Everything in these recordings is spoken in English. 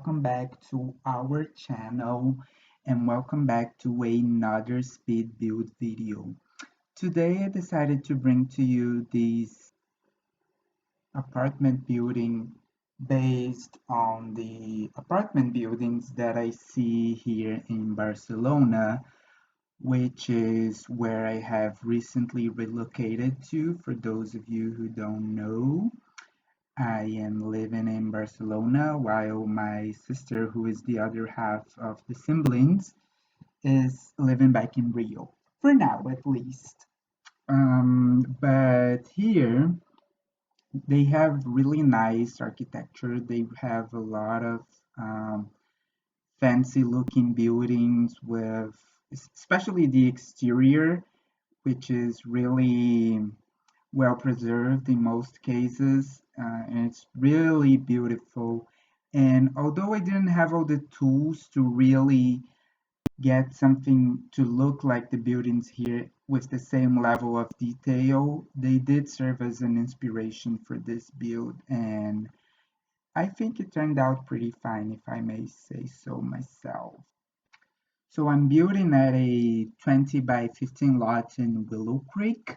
welcome back to our channel and welcome back to another speed build video. Today I decided to bring to you this apartment building based on the apartment buildings that I see here in Barcelona, which is where I have recently relocated to. For those of you who don't know, I am living in Barcelona while my sister, who is the other half of the siblings, is living back in Rio, for now at least. But here they have really nice architecture. They have a lot of um, fancy looking buildings with, especially the exterior, which is really well preserved in most cases, and it's really beautiful. And although I didn't have all the tools to really get something to look like the buildings here with the same level of detail, they did serve as an inspiration for this build, and I think it turned out pretty fine, if I may say so myself. So I'm building at a 20 by 15 lot in Willow Creek.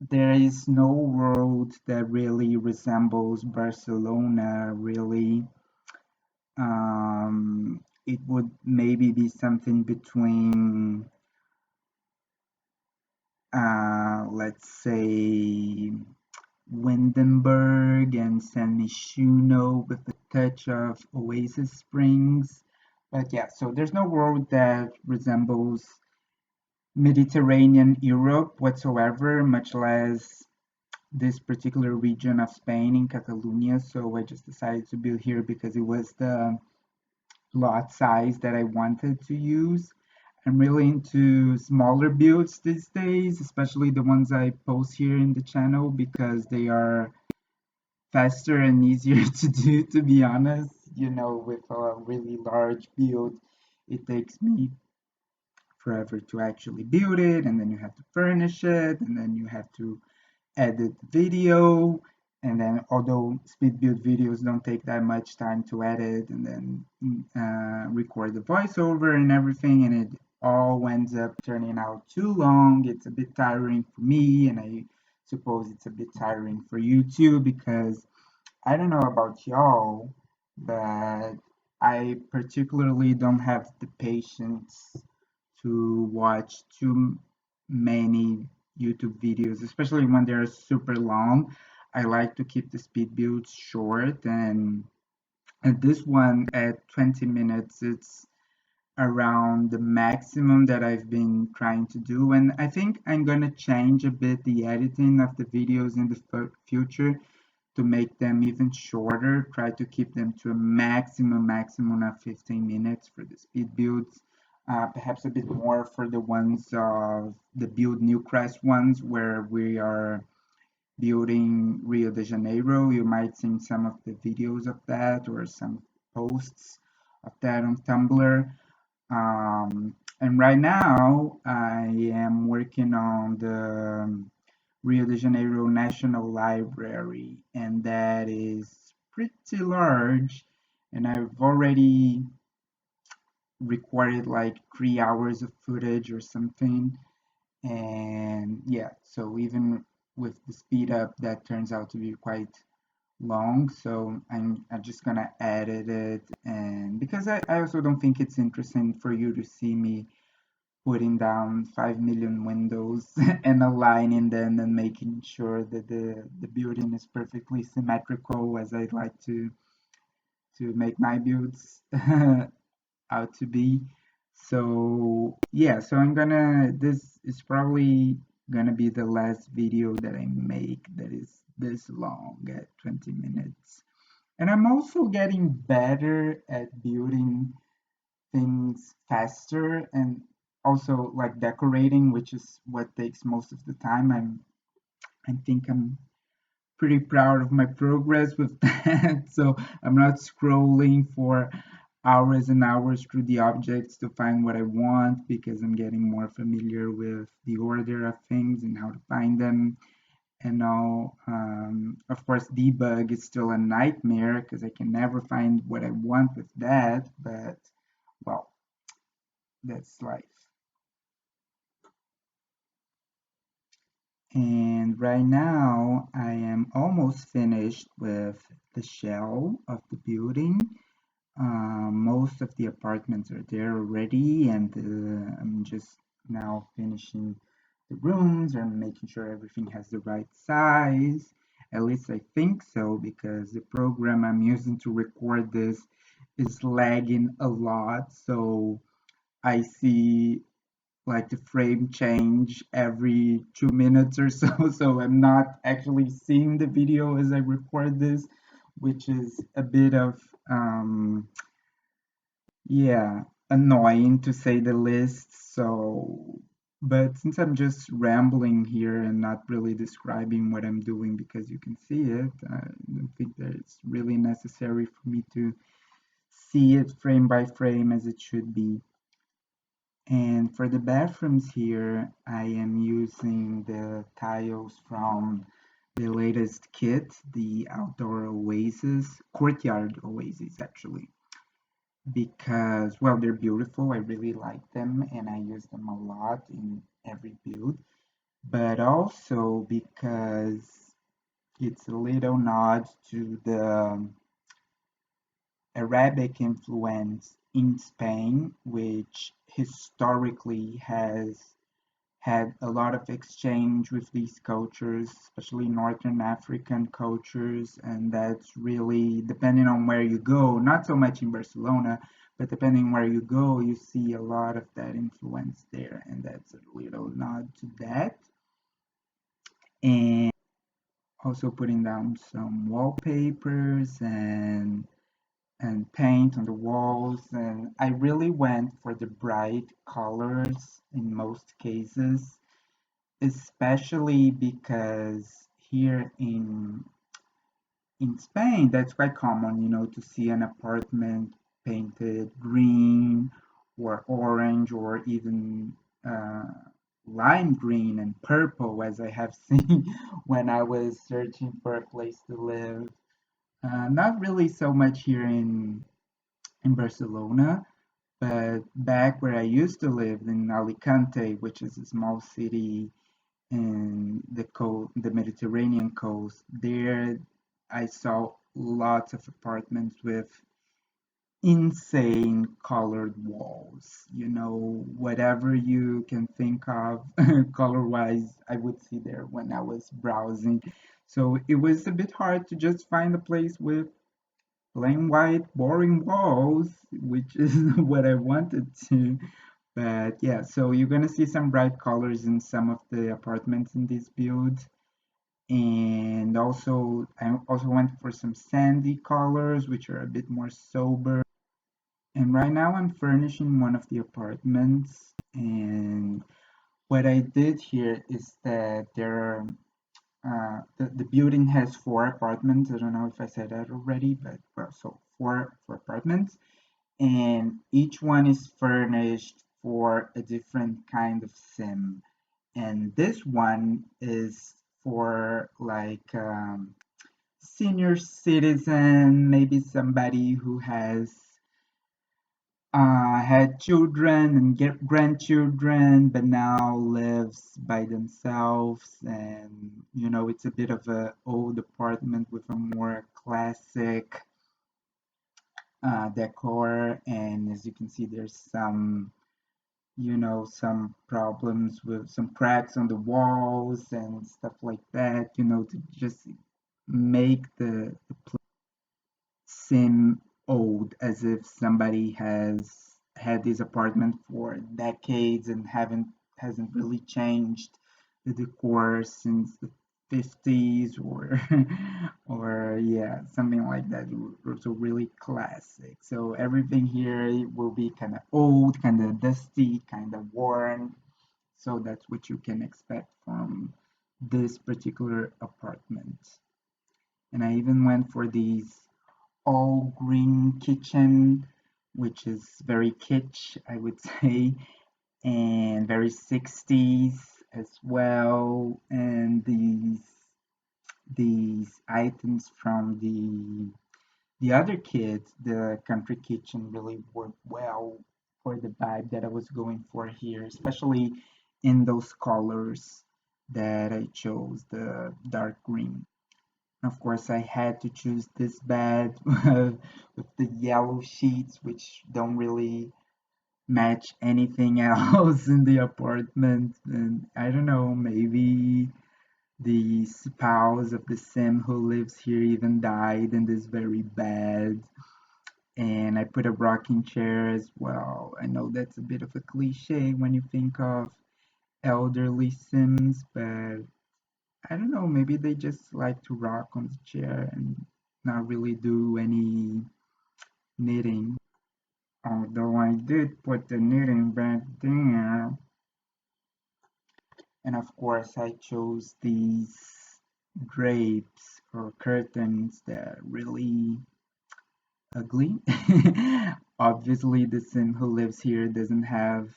There is no road that really resembles Barcelona, really. It would maybe be something between, let's say, Windenburg and San Myshuno with a touch of Oasis Springs. But yeah, so there's no road that resembles Mediterranean Europe whatsoever, much less this particular region of Spain in Catalonia. So I just decided to build here because it was the lot size that I wanted to use. I'm really into smaller builds these days, especially the ones I post here in the channel because they are faster and easier to do, to be honest. You know, with a really large build, it takes me forever to actually build it, and then you have to furnish it, and then you have to edit video, and then although speed build videos don't take that much time to edit, and then record the voiceover and everything, and it all ends up turning out too long. It's a bit tiring for me, and I suppose it's a bit tiring for you too, because I don't know about y'all, but I particularly don't have the patience to watch too many YouTube videos, especially when they're super long. I like to keep the speed builds short, and this one at 20 minutes, it's around the maximum that I've been trying to do. And I think I'm gonna change a bit the editing of the videos in the future to make them even shorter, try to keep them to a maximum of 15 minutes for the speed builds, perhaps a bit more for the ones of the build Newcrest ones where we are building Rio de Janeiro. You might see some of the videos of that or some posts of that on Tumblr. And right now I am working on the Rio de Janeiro National Library, and that is pretty large. And I've already recorded like 3 hours of footage or something. And yeah, so even with the speed up, that turns out to be quite long. So I'm just gonna edit it, and because I also don't think it's interesting for you to see me putting down 5 million windows and aligning them and making sure that the building is perfectly symmetrical as I'd like to make my builds out to be. So yeah, so this is probably gonna be the last video that I make that is this long at 20 minutes. And I'm also getting better at building things faster and also like decorating, which is what takes most of the time. I think I'm pretty proud of my progress with that. So I'm not scrolling for hours and hours through the objects to find what I want because I'm getting more familiar with the order of things and how to find them. and all. Of course, debug is still a nightmare because I can never find what I want with that, but well, that's life. And right now, I am almost finished with the shell of the building. Most of the apartments are there already, and I'm just now finishing the rooms and making sure everything has the right size. At least I think so, because the program I'm using to record this is lagging a lot. So I see like the frame change every 2 minutes or so. So I'm not actually seeing the video as I record this, which is a bit of yeah, annoying to say the least. So, but since I'm just rambling here and not really describing what I'm doing because you can see it, I don't think that it's really necessary for me to see it frame by frame as it should be. And for the bathrooms here, I am using the tiles from the latest kit, the Outdoor Oasis, Courtyard Oasis actually, because, well, they're beautiful. I really like them and I use them a lot in every build, but also because it's a little nod to the Arabic influence in Spain, which historically has had a lot of exchange with these cultures, especially Northern African cultures, and that's really depending on where you go, not so much in Barcelona, but depending where you go, you see a lot of that influence there, and that's a little nod to that. And also putting down some wallpapers and paint on the walls, and I really went for the bright colors in most cases, especially because here in Spain, that's quite common, to see an apartment painted green or orange or even uh, lime green and purple, as I have seen when I was searching for a place to live. Not really so much here in Barcelona, but back where I used to live in Alicante, which is a small city in the Mediterranean coast. There, I saw lots of apartments with insane colored walls. Whatever you can think of color-wise, I would see there when I was browsing. So it was a bit hard to just find a place with plain white, boring walls, which is what I wanted to. But yeah, so you're gonna see some bright colors in some of the apartments in this build. And also, I also went for some sandy colors, which are a bit more sober. And right now I'm furnishing one of the apartments. And what I did here is that the building has 4 apartments. I don't know if I said that already, but well, so four apartments, and each one is furnished for a different kind of sim. And this one is for like senior citizen, maybe somebody who has had children and get grandchildren, but now lives by themselves. And it's a bit of a old apartment with a more classic decor. And as you can see, there's some problems with some cracks on the walls and stuff like that, to just make the seem old, as if somebody has had this apartment for decades and haven't hasn't really changed the decor since the 50s or or yeah, something like that. So really classic. So everything here will be kind of old, kind of dusty, kind of worn. So that's what you can expect from this particular apartment. And I even went for these all green kitchen, which is very kitsch, I would say, and very 60s as well. And these these items from the other kids, the country kitchen really worked well for the vibe that I was going for here, especially in those colors that I chose, the dark green. Of course, I had to choose this bed with the yellow sheets, which don't really match anything else in the apartment. And I don't know, maybe the spouse of the Sim who lives here even died in this very bed. And I put a rocking chair as well. I know that's a bit of a cliche when you think of elderly Sims, but I don't know, maybe they just like to rock on the chair and not really do any knitting. Although I did put the knitting back there. And of course, I chose these drapes or curtains that are really ugly. Obviously, the sim who lives here doesn't have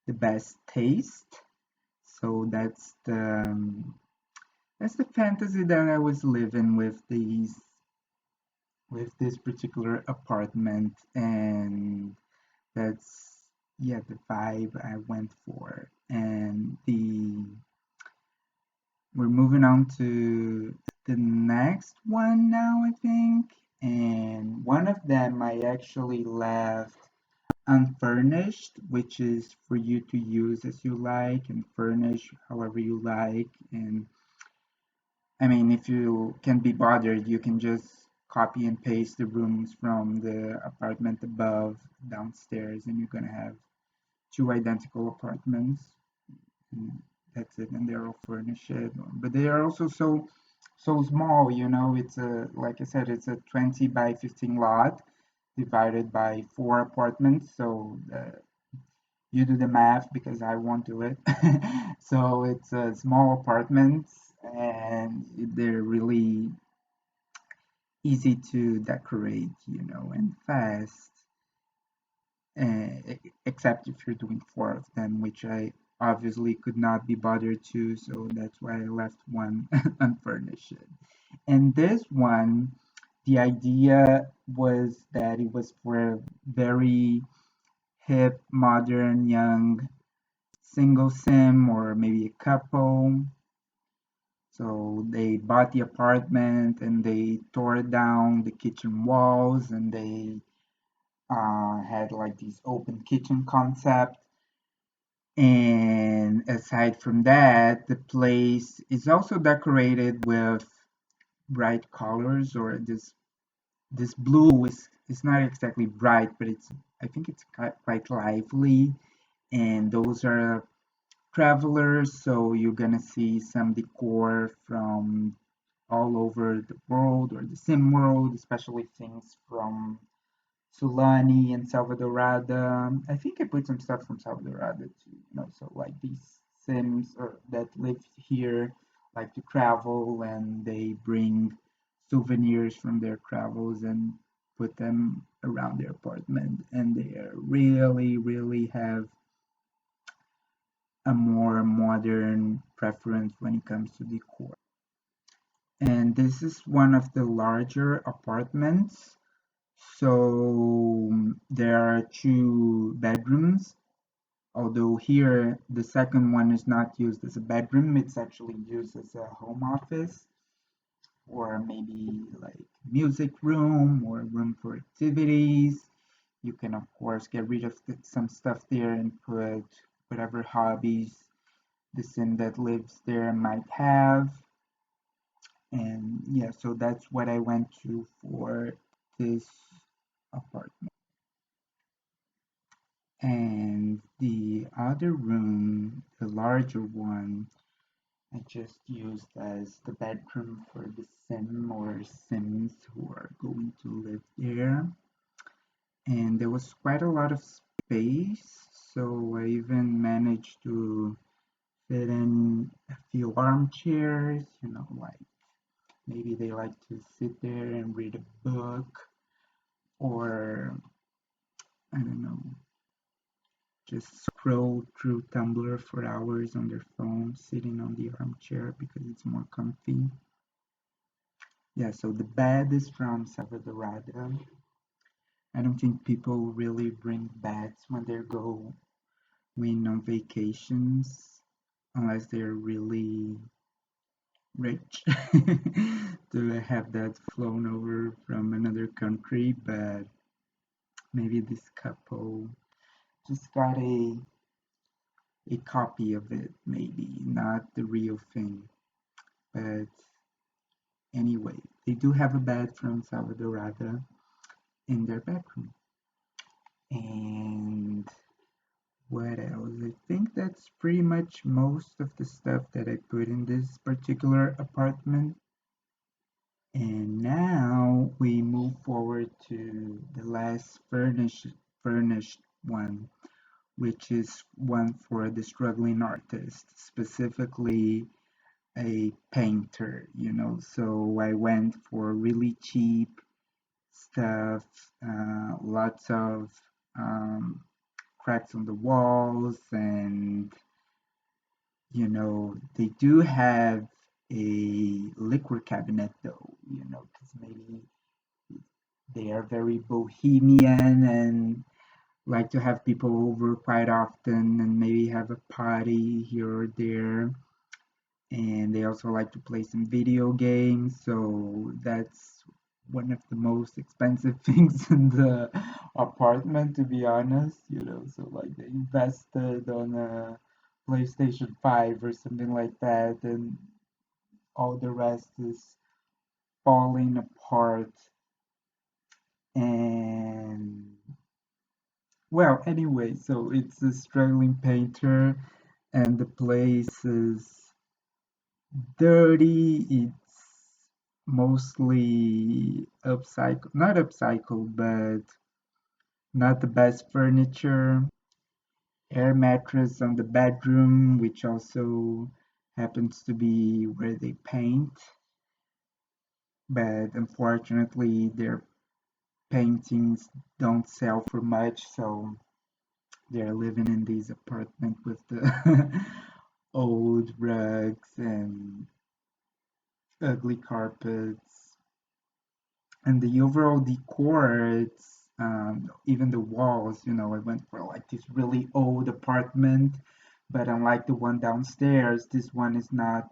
the best taste. So that's the fantasy that I was living with this particular apartment, and that's yeah the vibe I went for. And the we're moving on to the next one now, I think. And one of them I actually left unfurnished, which is for you to use as you like and furnish however you like. And I mean, if you can be bothered, you can just copy and paste the rooms from the apartment above downstairs, and you're gonna have two identical apartments. And that's it, and they're all furnished. But they are also so small, you know. It's a like I said, it's a 20 by 15 lot divided by four apartments. So you do the math because I won't do it. So it's small apartments, and they're really easy to decorate, you know, and fast. Except if you're doing four of them, which I obviously could not be bothered to, so that's why I left one unfurnished. And this one, the idea was that it was for a very hip, modern, young single sim or maybe a couple. So they bought the apartment and they tore down the kitchen walls and they had like this open kitchen concept. And aside from that, the place is also decorated with bright colors or this blue is not exactly bright, but it's I think it's quite lively. And those are travelers, so you're gonna see some decor from all over the world or the sim world, especially things from Sulani and Salvadorada. I think I put some stuff from Salvadorada too, you know, so like these Sims or that live here like to travel and they bring souvenirs from their travels and put them around their apartment and they really have a more modern preference when it comes to decor. And this is one of the larger apartments. So there are two bedrooms, although here the second one is not used as a bedroom, it's actually used as a home office or maybe like music room or room for activities. You can of course get rid of some stuff there and put whatever hobbies the sim that lives there might have. And yeah, so that's what I went to for this apartment. And the other room, the larger one, I just used as the bedroom for the sim or sims who are going to live there. And there was quite a lot of space, so I even managed to fit in a few armchairs, you know, like maybe they like to sit there and read a book or I don't know, just scroll through Tumblr for hours on their phone, sitting on the armchair because it's more comfy. Yeah, so the bed is from Salvador. I don't think people really bring beds when they go when on vacations, unless they're really rich to have that flown over from another country. But maybe this couple just got a copy of it, maybe not the real thing. But anyway, they do have a bed from Salvadorada in their bedroom. And what else? I think that's pretty much most of the stuff that I put in this particular apartment. And now we move forward to the last furnished one, which is one for the struggling artist, specifically a painter, you know. So I went for really cheap stuff, lots of um, cracks on the walls, and you know, they do have a liquor cabinet though, you know, because maybe they are very bohemian and like to have people over quite often and maybe have a party here or there. And they also like to play some video games, so that's one of the most expensive things in the apartment, to be honest, you know. So like they invested on a PlayStation 5 or something like that, and all the rest is falling apart. And well, anyway, so it's a struggling painter, and the place is dirty. It's mostly upcycle, not upcycled, but not the best furniture. Air mattress on the bedroom, which also happens to be where they paint. But unfortunately, their paintings don't sell for much, so they're living in these apartment with the old rugs and ugly carpets. And the overall decor, it's even the walls, you know, I went for like this really old apartment, but unlike the one downstairs, this one is not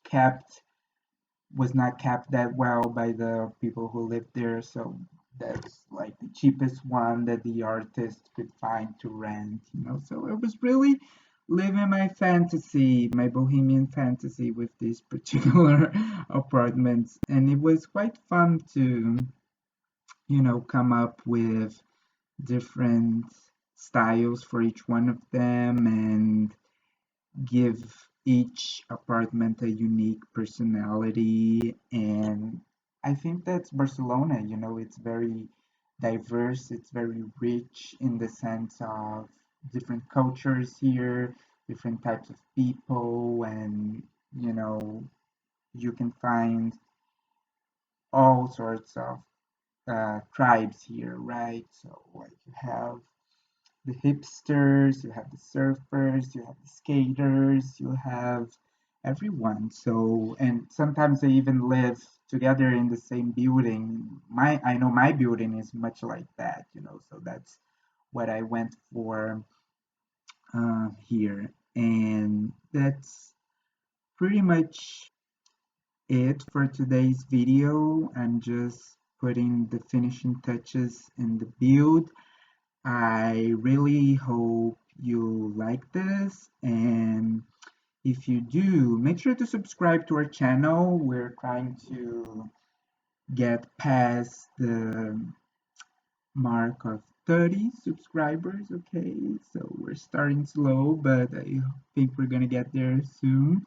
kept was not kept that well by the people who lived there. So that's like the cheapest one that the artist could find to rent, you know. So it was really living my fantasy, my bohemian fantasy with these particular apartments. And it was quite fun to, you know, come up with different styles for each one of them and give each apartment a unique personality. And I think that's Barcelona, you know, it's very diverse, it's very rich in the sense of different cultures here, different types of people, and you know, you can find all sorts of tribes here, right? So like you have the hipsters, you have the surfers, you have the skaters, you have everyone. So, and sometimes they even live together in the same building. I know my building is much like that, you know, so that's what I went for here. And that's pretty much it for today's video. I'm just putting the finishing touches in the build. I really hope you like this, and if you do, make sure to subscribe to our channel. We're trying to get past the mark of 30 subscribers, okay? So we're starting slow, but I think we're gonna get there soon.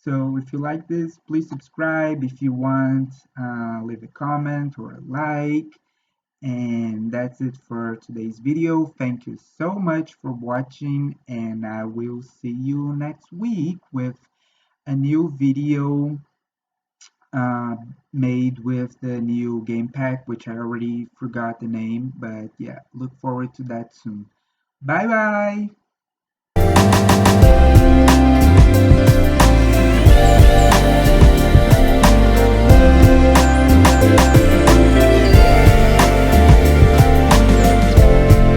So if you like this, please subscribe. If you want, leave a comment or a like. And that's it for today's video. Thank you so much for watching, and I will see you next week with a new video uh, made with the new game pack, which I already forgot the name, but yeah, look forward to that soon. Bye bye!